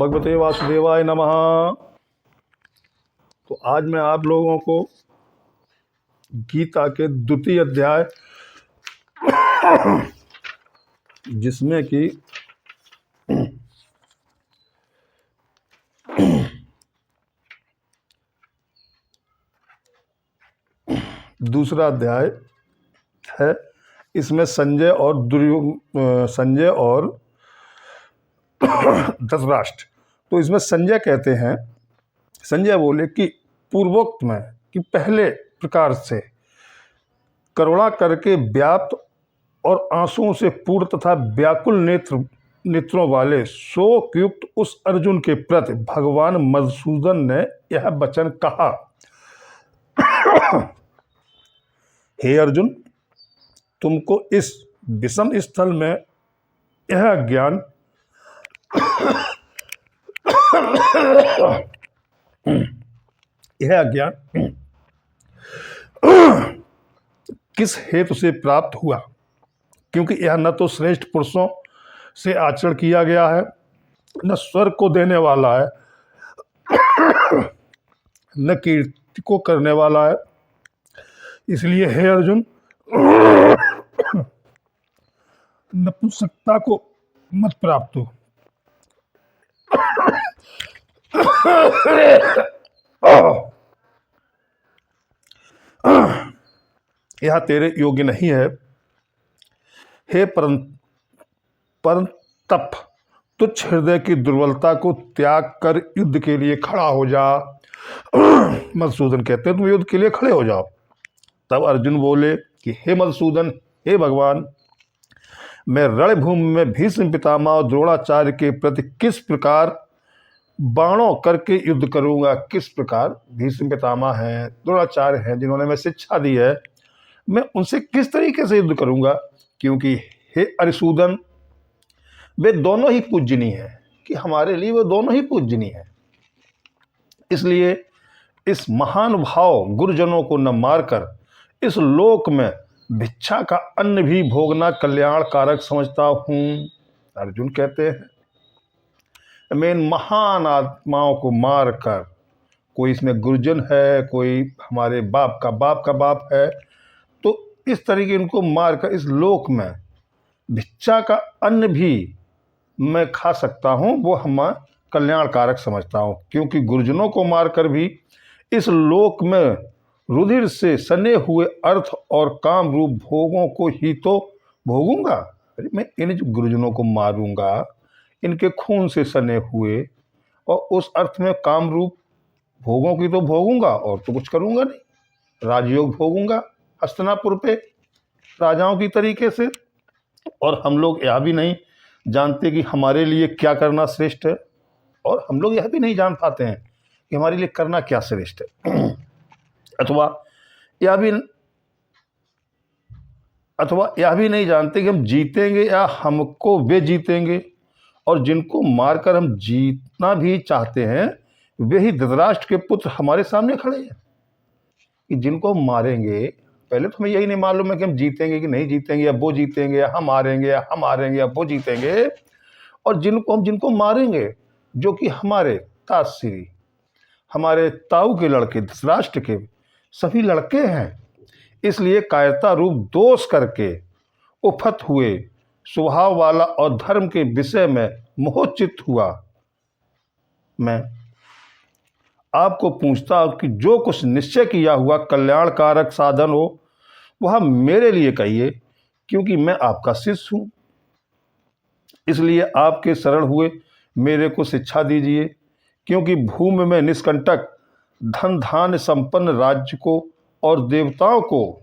भगवते वासुदेवाय नमः। तो आज मैं आप लोगों को गीता के द्वितीय अध्याय जिसमें कि दूसरा अध्याय है, इसमें संजय और धृतराष्ट्र। तो इसमें संजय कहते हैं, संजय बोले कि पूर्वोक्त में कि पहले प्रकार से करुणा करके व्याप्त और आंसुओं से पूर्ण तथा व्याकुल नेत्रों वाले शोक युक्त उस अर्जुन के प्रति भगवान मधुसूदन ने यह वचन कहा। हे अर्जुन, तुमको इस विषम स्थल में यह ज्ञान किस हेतु से प्राप्त हुआ, क्योंकि यह न तो श्रेष्ठ पुरुषों से आचरण किया गया है, न स्वर्ग को देने वाला है, न कीर्ति को करने वाला है। इसलिए हे अर्जुन, नपुंसकता को मत प्राप्त हो। यह तेरे योग्य नहीं है। हे परंतप, तुच्छ हृदय की दुर्बलता को त्याग कर युद्ध के लिए खड़ा हो जा। मधुसूदन कहते हैं तुम युद्ध के लिए खड़े हो जाओ। तब अर्जुन बोले कि हे मधुसूदन, हे भगवान, मैं रणभूमि में भीष्म पितामह और द्रोणाचार्य के प्रति किस प्रकार बाणों करके युद्ध करूंगा। किस प्रकार भीष्म पितामह हैं, द्रोणाचार्य हैं, जिन्होंने मैं शिक्षा दी है, मैं उनसे किस तरीके से युद्ध करूंगा। क्योंकि हे अरिसूदन, वे दोनों ही पूजनीय हैं, कि हमारे लिए वे दोनों ही पूजनीय हैं। इसलिए इस महानुभाव गुरुजनों को न मारकर इस लोक में भिक्षा का अन्न भी भोगना कल्याणकारक समझता हूं। अर्जुन कहते हैं मैं इन महान आत्माओं को मारकर, कोई इसमें गुरुजन है, कोई हमारे बाप का बाप है, तो इस तरीके इनको मारकर इस लोक में भिक्षा का अन्न भी मैं खा सकता हूं, वो हम कल्याणकारक समझता हूं। क्योंकि गुरुजनों को मारकर भी इस लोक में रुधिर से सने हुए अर्थ और काम रूप भोगों को ही तो भोगूंगा। अरे मैं इन गुरुजनों को मारूंगा, इनके खून से सने हुए, और उस अर्थ में काम रूप भोगों की तो भोगूंगा और तो कुछ करूंगा नहीं। राजयोग भोगूंगा हस्तिनापुर पे राजाओं की तरीके से। और हम लोग यह भी नहीं जानते कि हमारे लिए क्या करना श्रेष्ठ है, और हम लोग यह भी नहीं जान पाते हैं कि हमारे लिए करना क्या श्रेष्ठ है। अथवा यह भी नहीं जानते कि हम जीतेंगे या हमको वे जीतेंगे। और जिनको मारकर हम जीतना भी चाहते हैं, वे ही धृतराष्ट्र के पुत्र हमारे सामने खड़े हैं। कि जिनको हम मारेंगे, पहले तो हमें यही नहीं मालूम है कि हम जीतेंगे कि नहीं जीतेंगे, या वो जीतेंगे या हम हारेंगे, या वो जीतेंगे। और जिनको मारेंगे, जो कि हमारे ताश्री, हमारे ताऊ के लड़के, धृतराष्ट्र के सभी लड़के हैं। इसलिए कायरता रूप दोष करके उफत हुए स्वभाव वाला और धर्म के विषय में मोहचित हुआ मैं आपको पूछता हूं कि जो कुछ निश्चय किया हुआ कल्याणकारक साधन हो, वह मेरे लिए कहिए, क्योंकि मैं आपका शिष्य हूं। इसलिए आपके शरण हुए मेरे को शिक्षा दीजिए। क्योंकि भूमि में निष्कंटक धन धान्य संपन्न राज्य को और देवताओं को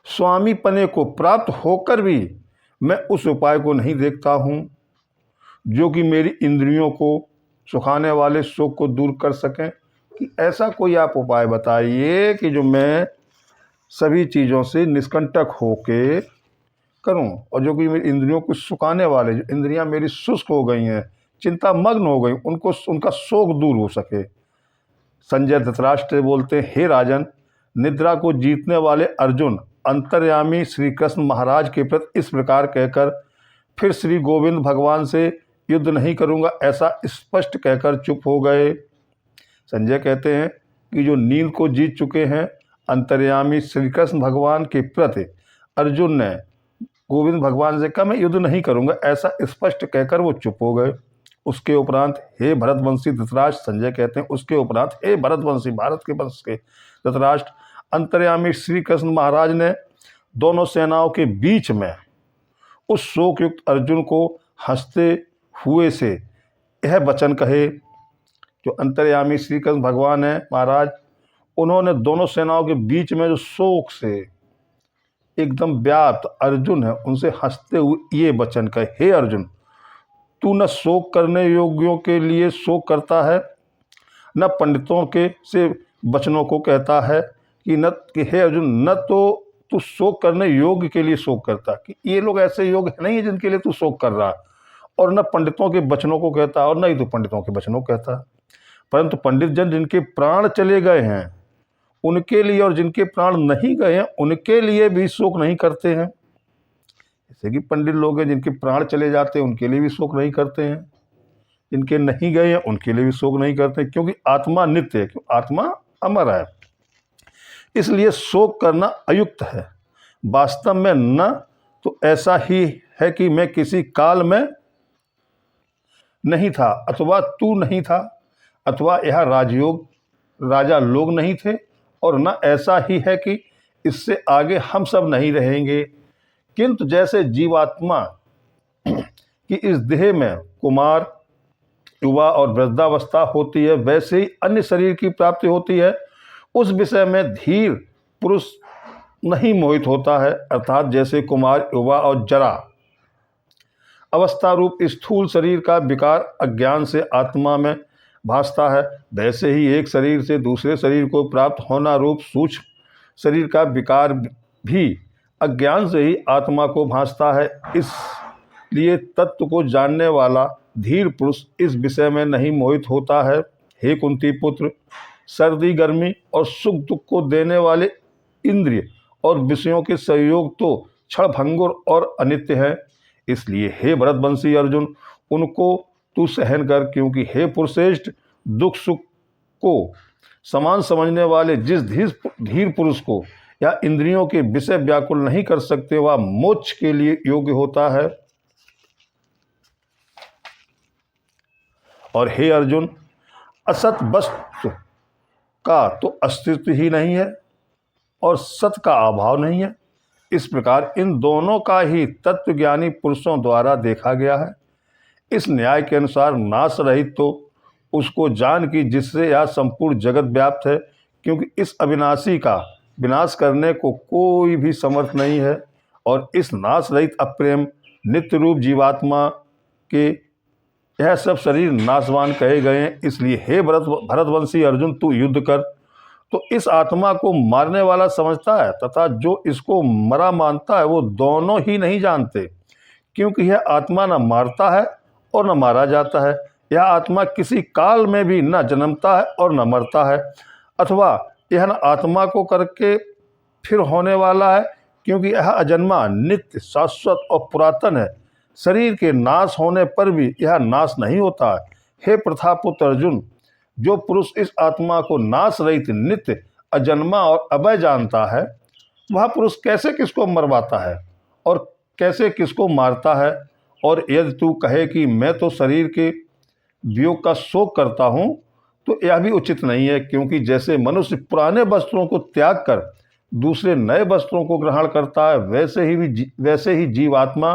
स्वामी पने को प्राप्त होकर भी मैं उस उपाय को नहीं देखता हूं जो कि मेरी इंद्रियों को सुखाने वाले शोक को दूर कर सकें। कि ऐसा कोई आप उपाय बताइए कि जो मैं सभी चीज़ों से निष्कंटक होके करूं, और जो कि मेरी इंद्रियों को सुखाने वाले, जो इंद्रियां मेरी शुष्क हो गई हैं, चिंता मग्न हो गई, उनका शोक दूर हो सके। संजय धृतराष्ट्र बोलते हैं, हे राजन, निद्रा को जीतने वाले अर्जुन अंतर्यामी श्री कृष्ण महाराज के प्रति इस प्रकार कहकर फिर श्री गोविंद भगवान से युद्ध नहीं करूंगा ऐसा स्पष्ट कहकर चुप हो गए। संजय कहते हैं कि जो नींद को जीत चुके हैं अंतर्यामी श्री कृष्ण भगवान के प्रति अर्जुन ने गोविंद भगवान से कहा मैं युद्ध नहीं करूंगा ऐसा स्पष्ट कहकर वो चुप हो गए। उसके उपरांत हे भरतवंशी धृतराष्ट्र, संजय कहते हैं उसके उपरांत हे भरतवंशी भारत के वंश के धृतराष्ट्र, अंतर्यामी श्री कृष्ण महाराज ने दोनों सेनाओं के बीच में उस शोकयुक्त अर्जुन को हंसते हुए से यह वचन कहे। जो अंतर्यामी श्री कृष्ण भगवान है महाराज, उन्होंने दोनों सेनाओं के बीच में जो शोक से एकदम व्याप्त अर्जुन है उनसे हंसते हुए ये वचन कहे, हे अर्जुन, तू न शोक करने योग्यों के लिए शोक करता है न पंडितों के से वचनों को कहता है कि हे अर्जुन, न तो तू शोक करने योग्य के लिए शोक करता कि ये लोग ऐसे योग्य नहीं है जिनके लिए तू शोक कर रहा, और न पंडितों के वचनों को कहता और न ही तू पंडितों के वचनों को कहता, परंतु पंडित जन जिनके प्राण चले गए हैं उनके लिए और जिनके प्राण नहीं गए हैं उनके लिए भी शोक नहीं करते हैं। जैसे कि पंडित लोग हैं जिनके प्राण चले जाते हैं उनके लिए भी शोक नहीं करते हैं, जिनके नहीं गए हैं उनके लिए भी शोक नहीं करते, क्योंकि आत्मा नित्य है, क्योंकि आत्मा अमर है, इसलिए शोक करना अयुक्त है। वास्तव में न तो ऐसा ही है कि मैं किसी काल में नहीं था अथवा तू नहीं था अथवा यह राजयोग राजा लोग नहीं थे, और न ऐसा ही है कि इससे आगे हम सब नहीं रहेंगे, किंतु जैसे जीवात्मा की इस देह में कुमार युवा और वृद्धावस्था होती है वैसे ही अन्य शरीर की प्राप्ति होती है, उस विषय में धीर पुरुष नहीं मोहित होता है। अर्थात जैसे कुमार युवा और जरा अवस्था रूप स्थूल शरीर का विकार अज्ञान से आत्मा में भासता है, वैसे ही एक शरीर से दूसरे शरीर को प्राप्त होना रूप सूक्ष्म शरीर का विकार भी अज्ञान से ही आत्मा को भासता है। इसलिए तत्व को जानने वाला धीर पुरुष इस विषय में नहीं मोहित होता है। हे कुंती पुत्र, सर्दी गर्मी और सुख दुख को देने वाले इंद्रिय और विषयों के संयोग तो क्षणभंगुर और अनित्य है, इसलिए हे भरतवंशी अर्जुन उनको तू सहन कर, क्योंकि हे पुरुषेष्ठ, दुख सुख को समान समझने वाले जिस धीर पुरुष को या इंद्रियों के विषय व्याकुल नहीं कर सकते वह मोक्ष के लिए योग्य होता है। और हे अर्जुन, असत वस्तु का तो अस्तित्व ही नहीं है और सत का अभाव नहीं है, इस प्रकार इन दोनों का ही तत्वज्ञानी पुरुषों द्वारा देखा गया है। इस न्याय के अनुसार नाश रहित तो उसको जान की जिससे यह संपूर्ण जगत व्याप्त है, क्योंकि इस अविनाशी का विनाश करने को कोई भी समर्थ नहीं है, और इस नाश रहित अप्रेम नित्य रूप जीवात्मा के यह सब शरीर नाशवान कहे गए हैं। इसलिए हे भरतवंशी अर्जुन, तू युद्ध कर। तो इस आत्मा को मारने वाला समझता है तथा जो इसको मरा मानता है वो दोनों ही नहीं जानते, क्योंकि यह आत्मा न मारता है और न मारा जाता है। यह आत्मा किसी काल में भी न जन्मता है और न मरता है, अथवा यह न आत्मा को करके फिर होने वाला है, क्योंकि यह अजन्मा नित्य शाश्वत और पुरातन है। शरीर के नाश होने पर भी यह नाश नहीं होता है। हे प्रथापुत्र अर्जुन, जो पुरुष इस आत्मा को नाश रहित नित्य अजन्मा और अभय जानता है, वह पुरुष कैसे किसको मरवाता है और कैसे किसको मारता है। और यदि तू कहे कि मैं तो शरीर के वियोग का शोक करता हूँ, तो यह भी उचित नहीं है, क्योंकि जैसे मनुष्य पुराने वस्त्रों को त्याग कर दूसरे नए वस्त्रों को ग्रहण करता है, वैसे ही जीवात्मा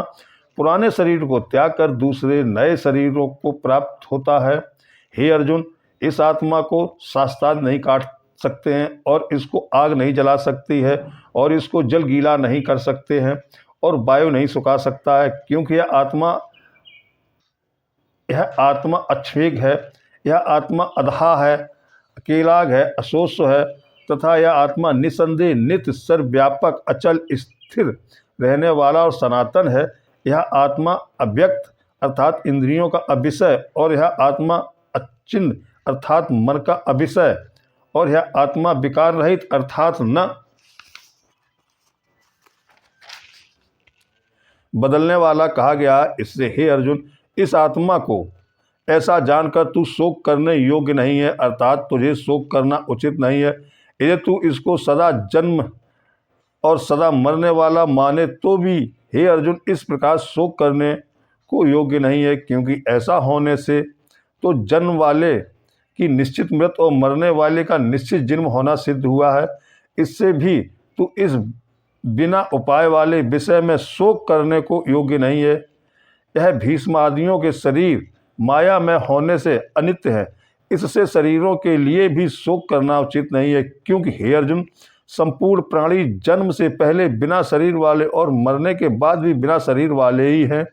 पुराने शरीर को त्याग कर दूसरे नए शरीरों को प्राप्त होता है। हे अर्जुन, इस आत्मा को शास्त्रार्थ नहीं काट सकते हैं और इसको आग नहीं जला सकती है और इसको जल गीला नहीं कर सकते हैं और वायु नहीं सुखा सकता है, क्योंकि यह आत्मा अक्षेक है, यह आत्मा अधा है, अकेलाग है, अशोष है, तथा यह आत्मा निसंदेह नित्य सर्वव्यापक अचल स्थिर रहने वाला और सनातन है। यह आत्मा अव्यक्त अर्थात इंद्रियों का अविषय, और यह आत्मा अचिन्ह अर्थात मन का अविषय, और यह आत्मा विकार रहित अर्थात न बदलने वाला कहा गया। इससे हे अर्जुन, इस आत्मा को ऐसा जानकर तू शोक करने योग्य नहीं है, अर्थात तुझे शोक करना उचित नहीं है। यदि तू इसको सदा जन्म और सदा मरने वाला माने तो भी हे अर्जुन, इस प्रकार शोक करने को योग्य नहीं है, क्योंकि ऐसा होने से तो जन्म वाले की निश्चित मृत्यु और मरने वाले का निश्चित जन्म होना सिद्ध हुआ है। इससे भी तू इस बिना उपाय वाले विषय में शोक करने को योग्य नहीं है। यह भीष्म आदियों के शरीर माया में होने से अनित्य है, इससे शरीरों के लिए भी शोक करना उचित नहीं है, क्योंकि हे अर्जुन, संपूर्ण प्राणी जन्म से पहले बिना शरीर वाले और मरने के बाद भी बिना शरीर वाले ही हैं।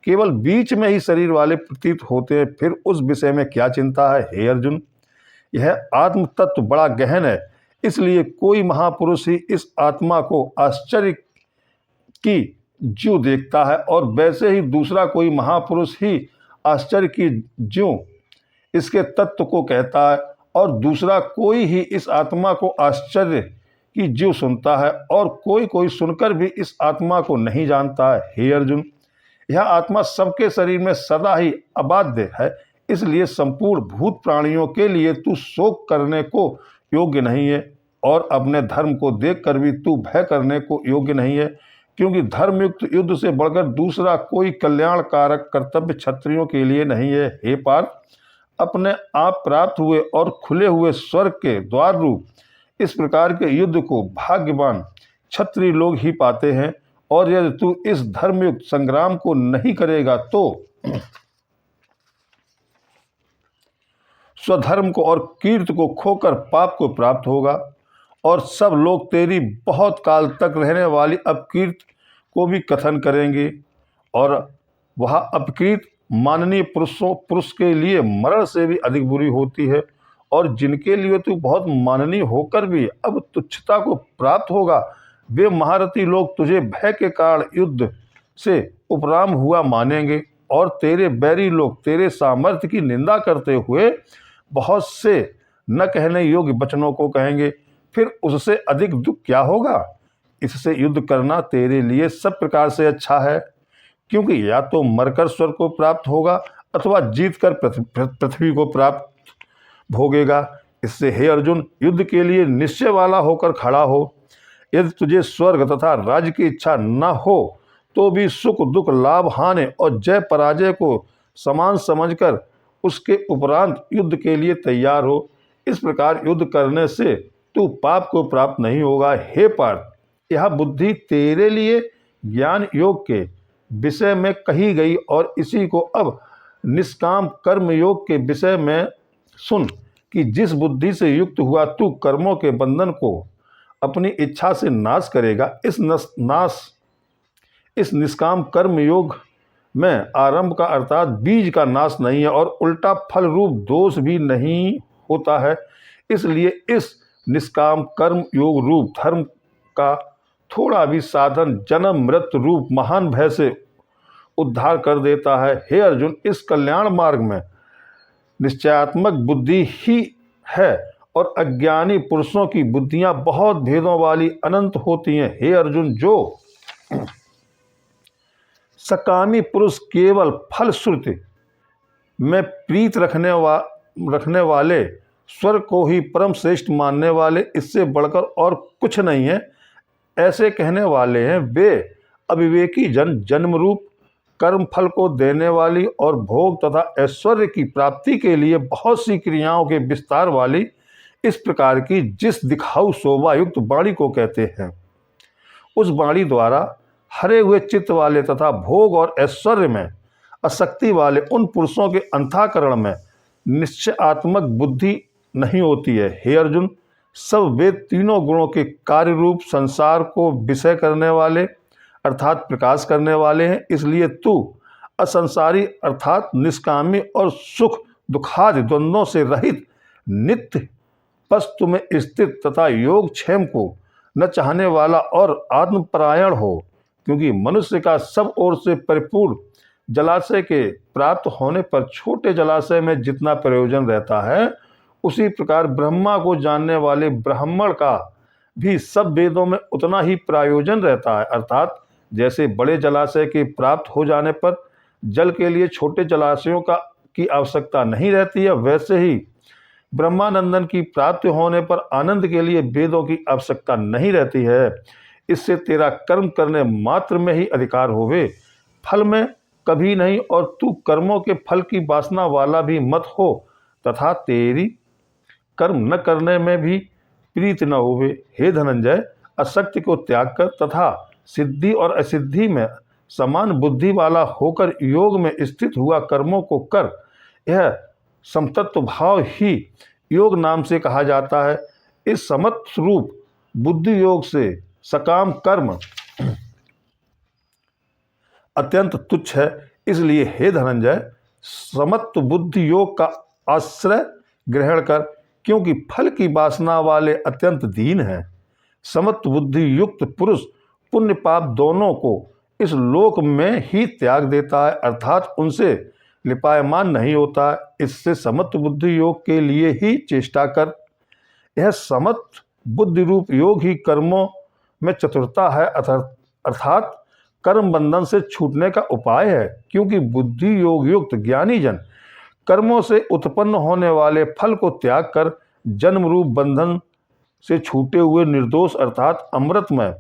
केवल बीच में ही शरीर वाले प्रतीत होते हैं, फिर उस विषय में क्या चिंता है। हे अर्जुन, यह आत्म तत्व बड़ा गहन है, इसलिए कोई महापुरुष ही इस आत्मा को आश्चर्य की ज्यों देखता है, और वैसे ही दूसरा कोई महापुरुष ही आश्चर्य की ज्यों इसके तत्व को कहता है, और दूसरा कोई ही इस आत्मा को आश्चर्य की ज्यों सुनता है, और कोई कोई सुनकर भी इस आत्मा को नहीं जानता है। हे अर्जुन, यह आत्मा सबके शरीर में सदा ही अबाध्य है, इसलिए संपूर्ण भूत प्राणियों के लिए तू शोक करने को योग्य नहीं है, और अपने धर्म को देखकर भी तू भय करने को योग्य नहीं है, क्योंकि धर्मयुक्त युद्ध से बढ़कर दूसरा कोई कल्याणकारक कर्तव्य क्षत्रियों के लिए नहीं है। हे पार्थ, अपने आप प्राप्त हुए और खुले हुए स्वर्ग के द्वार रूप इस प्रकार के युद्ध को भाग्यवान क्षत्रिय लोग ही पाते हैं, और यदि तू इस धर्मयुक्त संग्राम को नहीं करेगा तो स्वधर्म को और कीर्ति को खोकर पाप को प्राप्त होगा, और सब लोग तेरी बहुत काल तक रहने वाली अपकीर्ति को भी कथन करेंगे, और वह अपकीर्ति माननीय पुरुष के लिए मरण से भी अधिक बुरी होती है, और जिनके लिए तू बहुत माननीय होकर भी अब तुच्छता को प्राप्त होगा, वे महारथी लोग तुझे भय के कारण युद्ध से उपराम हुआ मानेंगे, और तेरे बैरी लोग तेरे सामर्थ्य की निंदा करते हुए बहुत से न कहने योग्य वचनों को कहेंगे। फिर उससे अधिक दुख क्या होगा। इससे युद्ध करना तेरे लिए सब प्रकार से अच्छा है, क्योंकि या तो मरकर स्वर्ग को प्राप्त होगा अथवा जीतकर पृथ्वी को प्राप्त भोगेगा। इससे हे अर्जुन, युद्ध के लिए निश्चय वाला होकर खड़ा हो। यदि तुझे स्वर्ग तथा राज्य की इच्छा न हो तो भी सुख दुख लाभ हानि और जय पराजय को समान समझकर उसके उपरांत युद्ध के लिए तैयार हो। इस प्रकार युद्ध करने से तू पाप को प्राप्त नहीं होगा। हे पार्थ, यह बुद्धि तेरे लिए ज्ञान योग के विषय में कही गई, और इसी को अब निष्काम कर्म योग के विषय में सुन कि जिस बुद्धि से युक्त हुआ तू कर्मों के बंधन को अपनी इच्छा से नाश करेगा। इस निष्काम कर्म योग में आरंभ का अर्थात बीज का नाश नहीं है, और उल्टा फल रूप दोष भी नहीं होता है। इसलिए इस निष्काम कर्म योग रूप धर्म का थोड़ा भी साधन जन्म मृत्यु रूप महान भय से उद्धार कर देता है। हे अर्जुन, इस कल्याण मार्ग में निश्चयात्मक बुद्धि ही है, और अज्ञानी पुरुषों की बुद्धियां बहुत भेदों वाली अनंत होती हैं। हे अर्जुन, जो सकामी पुरुष केवल फल श्रुति में प्रीत रखने वाले स्वर्ग को ही परम श्रेष्ठ मानने वाले, इससे बढ़कर और कुछ नहीं है, ऐसे कहने वाले हैं। वे अविवेकी जन जन्म रूप कर्म फल को देने वाली और भोग तथा ऐश्वर्य की प्राप्ति के लिए बहुत सी क्रियाओं के विस्तार वाली इस प्रकार की जिस दिखाऊ शोभा युक्त वाणी को कहते हैं। उस वाणी द्वारा हरे हुए चित्त वाले तथा भोग और ऐश्वर्य में आसक्ति वाले उन पुरुषों के अंतःकरण में निश्चयात्मक बुद्धि नहीं होती है। हे अर्जुन, सब वे तीनों गुणों के कार्य रूप संसार को विषय करने वाले अर्थात प्रकाश करने वाले हैं। इसलिए तू असंसारी अर्थात निष्कामी और सुख दुखादि द्वंद्वों से रहित नित्य वस्तु में स्थित तथा योगक्षेम को न चाहने वाला और आत्मपरायण हो, क्योंकि मनुष्य का सब ओर से परिपूर्ण जलाशय के प्राप्त होने पर छोटे जलाशय में जितना प्रयोजन रहता है, उसी प्रकार ब्रह्मा को जानने वाले ब्राह्मण का भी सब वेदों में उतना ही प्रयोजन रहता है। अर्थात जैसे बड़े जलाशय के प्राप्त हो जाने पर जल के लिए छोटे जलाशयों की आवश्यकता नहीं रहती है, वैसे ही ब्रह्मानंदन की प्राप्ति होने पर आनंद के लिए वेदों की आवश्यकता नहीं रहती है। इससे तेरा कर्म करने मात्र में ही अधिकार होवे, फल में कभी नहीं, और तू कर्मों के फल की वासना वाला भी मत हो, तथा तेरी कर्म न करने में भी प्रीत न होवे। हे धनंजय, असत्य को त्याग कर तथा सिद्धि और असिद्धि में समान बुद्धि वाला होकर योग में स्थित हुआ कर्मों को कर। यह समतत्व भाव ही योग नाम से कहा जाता है। इस समत्व रूप बुद्धि योग से सकाम कर्म अत्यंत तुच्छ है। इसलिए हे धनंजय, समत्व बुद्धि योग का आश्रय ग्रहण कर, क्योंकि फल की वासना वाले अत्यंत दीन हैं। समत्व बुद्धि युक्त पुरुष पुण्य पाप दोनों को इस लोक में ही त्याग देता है, अर्थात उनसे लिपायमान नहीं होता है। इससे समत्व बुद्धि योग के लिए ही चेष्टा कर। यह समत्व बुद्धि रूप योग ही कर्मों में चतुरता है, अर्थात कर्म बंधन से छूटने का उपाय है, क्योंकि बुद्धि योग युक्त ज्ञानी जन कर्मों से उत्पन्न होने वाले फल को त्याग कर जन्म रूप बंधन से छूटे हुए निर्दोष अर्थात अमृतमय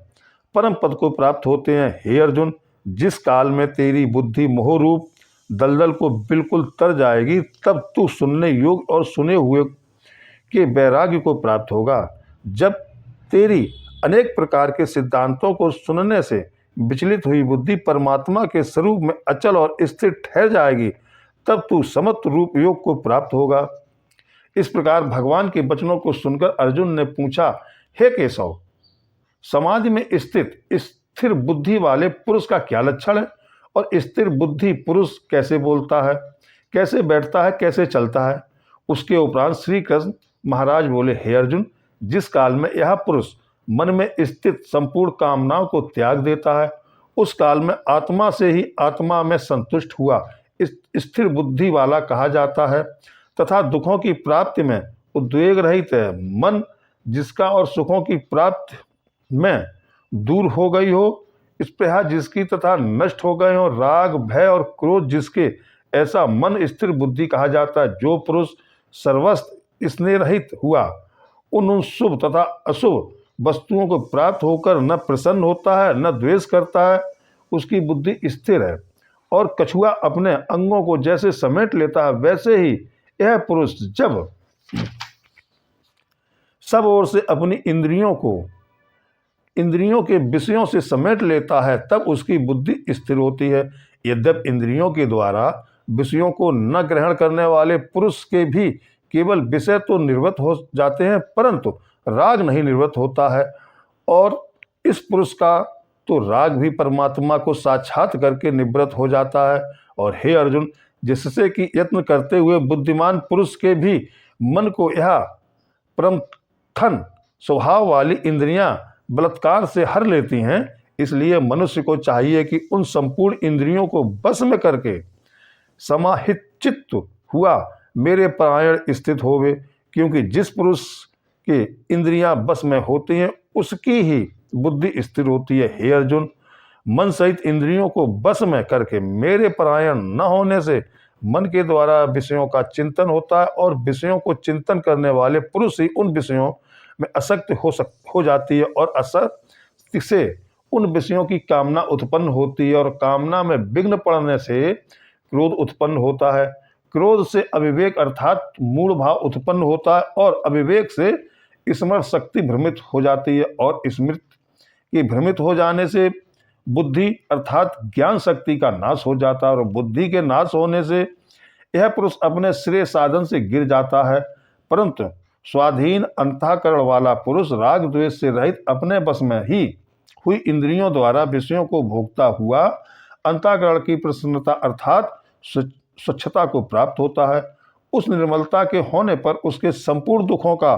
परम पद को प्राप्त होते हैं। हे अर्जुन, जिस काल में तेरी बुद्धि मोह रूप दलदल को बिल्कुल तर जाएगी, तब तू सुनने योग्य और सुने हुए के वैराग्य को प्राप्त होगा। जब तेरी अनेक प्रकार के सिद्धांतों को सुनने से विचलित हुई बुद्धि परमात्मा के स्वरूप में अचल और स्थिर ठहर जाएगी, तब तू समत्व रूप योग को प्राप्त होगा। इस प्रकार भगवान के वचनों को सुनकर अर्जुन ने पूछा, हे केशव, समाधि में स्थित स्थिर बुद्धि वाले पुरुष का क्या लक्षण है, और स्थिर बुद्धि पुरुष कैसे बोलता है, कैसे बैठता है, कैसे चलता है। उसके उपरांत श्री कृष्ण महाराज बोले, हे अर्जुन, जिस काल में यह पुरुष मन में स्थित संपूर्ण कामनाओं को त्याग देता है, उस काल में आत्मा से ही आत्मा में संतुष्ट हुआ स्थिर बुद्धि वाला कहा जाता है, तथा दुखों की प्राप्ति में उद्वेग रहित है। मन जिसका और सुखों की प्राप्ति में दूर हो गई हो, स्पृहा जिसकी तथा नष्ट हो गए हो, राग भय और क्रोध जिसके, ऐसा मन स्थिर बुद्धि कहा जाता है। जो पुरुष सर्वस्व स्नेह रहित हुआ उन शुभ तथा अशुभ वस्तुओं को प्राप्त होकर न प्रसन्न होता है न द्वेष करता है, उसकी बुद्धि स्थिर है। और कछुआ अपने अंगों को जैसे समेट लेता है, वैसे ही यह पुरुष जब सब ओर से अपनी इंद्रियों के विषयों से समेट लेता है, तब उसकी बुद्धि स्थिर होती है। यद्यपि इंद्रियों के द्वारा विषयों को न ग्रहण करने वाले पुरुष के भी केवल विषय तो निवृत्त हो जाते हैं, परंतु राग नहीं निवृत्त होता है। और इस पुरुष का तो राग भी परमात्मा को साक्षात करके निवृत्त हो जाता है। और हे अर्जुन, जिससे कि यत्न करते हुए बुद्धिमान पुरुष के भी मन को यह प्रमथन स्वभाव वाली इंद्रियां बलात्कार से हर लेती हैं, इसलिए मनुष्य को चाहिए कि उन संपूर्ण इंद्रियों को बस में करके समाहित चित्त हुआ मेरे परायण स्थित होवे, क्योंकि जिस पुरुष के इंद्रियां बस में होती हैं उसकी ही बुद्धि स्थिर होती है। हे अर्जुन, मन सहित इंद्रियों को बस में करके मेरे परायण न होने से मन के द्वारा विषयों का चिंतन होता है, और विषयों को चिंतन करने वाले पुरुष ही उन विषयों में आसक्त हो जाती है, और आसक्ति से उन विषयों की कामना उत्पन्न होती है, और कामना में विघ्न पड़ने से क्रोध उत्पन्न होता है। क्रोध से अविवेक अर्थात मूढ़ भाव उत्पन्न होता है, और अविवेक से स्मरण शक्ति भ्रमित हो जाती है, और स्मृति के भ्रमित हो जाने से बुद्धि अर्थात ज्ञान शक्ति का नाश हो जाता है, और बुद्धि के नाश होने से यह पुरुष अपने श्रेय साधन से गिर जाता है। परंतु स्वाधीन अंतःकरण वाला पुरुष राग द्वेष से रहित अपने बस में ही हुई इंद्रियों द्वारा विषयों को भोगता हुआ अंतःकरण की प्रसन्नता अर्थात स्वच्छता को प्राप्त होता है। उस निर्मलता के होने पर उसके संपूर्ण दुखों का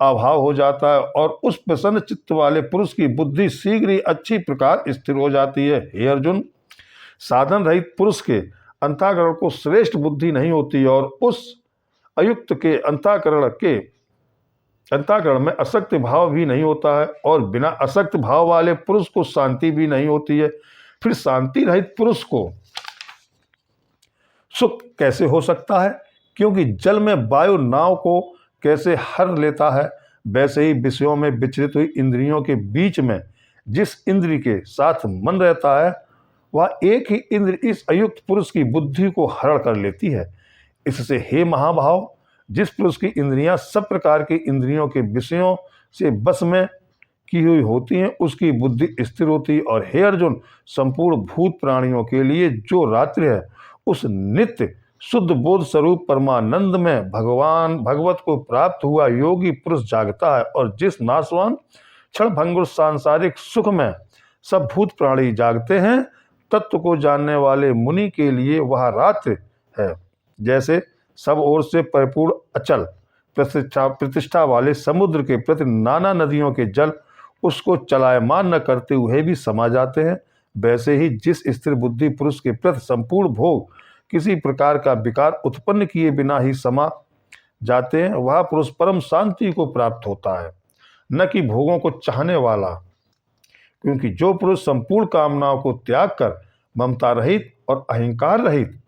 अभाव हो जाता है, और उस प्रसन्न चित्त वाले पुरुष की बुद्धि शीघ्र ही अच्छी प्रकार स्थिर हो जाती है। हे अर्जुन, साधन रहित पुरुष के अंतःकरण को श्रेष्ठ बुद्धि नहीं होती, और उस अयुक्त के अंतःकरण के अंतःकरण में असक्त भाव भी नहीं होता है और बिना असक्त भाव वाले पुरुष को शांति भी नहीं होती है। फिर शांति रहित पुरुष को सुख कैसे हो सकता है? क्योंकि जल में वायु नाव को कैसे हर लेता है, वैसे ही विषयों में विचलित हुई इंद्रियों के बीच में जिस इंद्रिय के साथ मन रहता है वह एक ही इंद्र इस अयुक्त पुरुष की बुद्धि को हरण कर लेती है। इससे हे महाभाव, जिस पुरुष की इंद्रियां सब प्रकार के इंद्रियों के विषयों से बस में की हुई होती हैं उसकी बुद्धि स्थिर होती है। और हे अर्जुन, संपूर्ण भूत प्राणियों के लिए जो रात्रि है उस नित्य शुद्ध बोध स्वरूप परमानंद में भगवत को प्राप्त हुआ योगी पुरुष जागता है। और जिस नाशवान क्षण भंगुर सांसारिक सुख में सब भूत प्राणी जागते हैं, तत्व को जानने वाले मुनि के लिए वह रात्रि है। जैसे सब ओर से परिपूर्ण अचल प्रतिष्ठा वाले समुद्र के प्रति नाना नदियों के जल उसको चलायमान न करते हुए भी समा जाते हैं, वैसे ही जिस स्थिर बुद्धि पुरुष के प्रति संपूर्ण भोग किसी प्रकार का विकार उत्पन्न किए बिना ही समा जाते हैं, वह पुरुष परम शांति को प्राप्त होता है, न कि भोगों को चाहने वाला। क्योंकि जो पुरुष संपूर्ण कामनाओं को त्याग कर ममता रहित और अहंकार रहित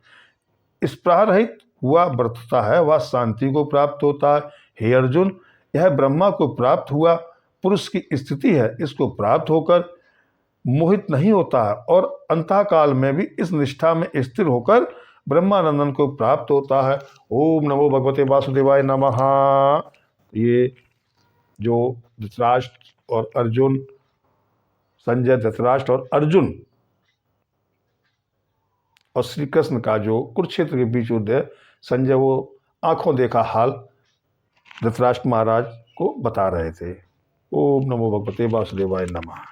स्पृहा रहित हुआ वर्तता है वह शांति को प्राप्त होता है। हे अर्जुन, यह ब्रह्मा को प्राप्त हुआ पुरुष की स्थिति है। इसको प्राप्त होकर मोहित नहीं होता है और अंतकाल में भी इस निष्ठा में स्थिर होकर ब्रह्मानंदन को प्राप्त होता है। ओम नमो भगवते वासुदेवाय नमः। ये जो धृतराष्ट्र और अर्जुन, संजय, धृतराष्ट्र और अर्जुन और श्री कृष्ण का जो कुरुक्षेत्र के बीच युद्ध है, संजय वो आंखों देखा हाल धृतराष्ट्र महाराज को बता रहे थे। ओम नमो भगवते वासुदेवाय नमः।